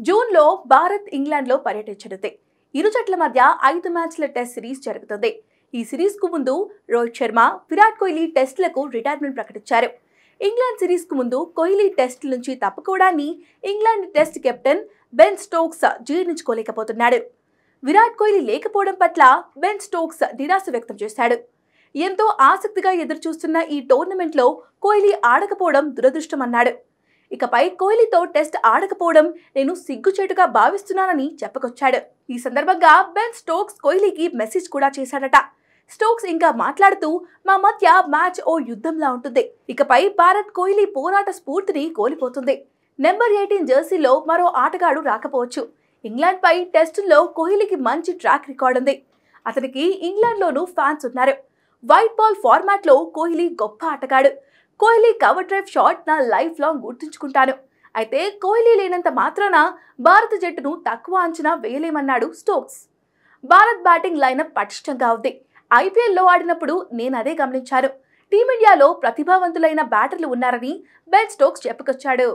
జూన్లో భారత్ ఇంగ్లాండ్లో పర్యటించనుంది. ఇరు జట్ల మధ్య 5 మ్యాచ్ల టెస్ట్ సిరీస్ జరుగుతుంది. ఈ సిరీస్కు ముందు రోహిత్ శర్మ, విరాట్ కోహ్లీ టెస్టులకు రిటైర్మెంట్ ప్రకటించారు. ఇంగ్లాండ్ సిరీస్కు ముందు కోహ్లీ టెస్టుల నుంచి తప్పుకోవడాన్ని England test captain Ben Stokes జీర్ణించుకోలేకపోతున్నాడు. విరాట్ కోహ్లీ లేకపోవడం పట్ల బెన్ స్టోక్స్ నిరాశ వ్యక్తం చేశాడు. ఎంతో ఆసక్తిగా ఎదురుచూస్తున్న ఈ టోర్నమెంట్లో కోహ్లీ ఆడకపోవడం దురదృష్టమన్నాడు. ఇకపై కోహ్లీతో టెస్ట్ ఆడకపోవడం నేను సిగ్గుచేటుగా భావిస్తున్నానని చెప్పుకొచ్చాడు. ఈ సందర్భంగా బెన్ స్టోక్స్ కోహ్లీకి మెసేజ్ కూడా చేశాడట. స్టోక్స్ ఇంకా మాట్లాడుతూ, మా మధ్య మ్యాచ్ ఓ యుద్ధంలా ఉంటుంది. ఇకపై భారత్ కోహ్లీ పోరాట స్ఫూర్తిని కోల్పోతుంది. నెంబర్ 18 జెర్సీలో మరో ఆటగాడు రాకపోవచ్చు. ఇంగ్లాండ్ పై టెస్టుల్లో కోహ్లీకి మంచి ట్రాక్ రికార్డ్ ఉంది. అతనికి ఇంగ్లాండ్లోనూ ఫ్యాన్స్ ఉన్నారు. వైట్ బాల్ ఫార్మాట్లో కోహ్లీ గొప్ప ఆటగాడు. కోహ్లీ కవర్ డ్రైవ్ షాట్ నా లైఫ్ లాంగ్ గుర్తుంచుకుంటాను. అయితే కోహ్లీ లేనంత మాత్రాన భారత జట్టును తక్కువ అంచనా వేయలేమన్నాడు స్టోక్స్. భారత్ బ్యాటింగ్ లైనప్ పటిష్టంగా ఉంది. ఐపీఎల్లో ఆడినప్పుడు నేను అదే గమనించాను. టీమిండియాలో ప్రతిభావంతులైన బ్యాటర్లు ఉన్నారని బెన్ స్టోక్స్ చెప్పుకొచ్చాడు.